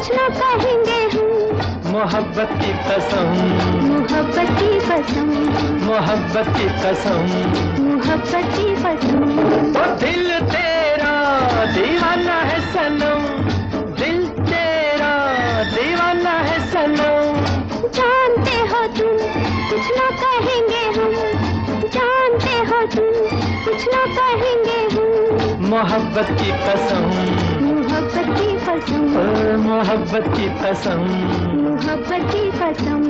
कुछ ना कहेंगे हम। मोहब्बत की कसम, मोहब्बत की कसम, मोहब्बत की कसम, मोहब्बत की कसम। ओ दिल तेरा दीवाना है सनम, दिल तेरा दीवाना है सनम। जानते हो तुम कुछ ना कहेंगे हम, जानते हो तुम कुछ ना कहेंगे हम। मोहब्बत की कसम, मोहब्बत की कसम, ओ मोहब्बत की कसम, मोहब्बत की कसम।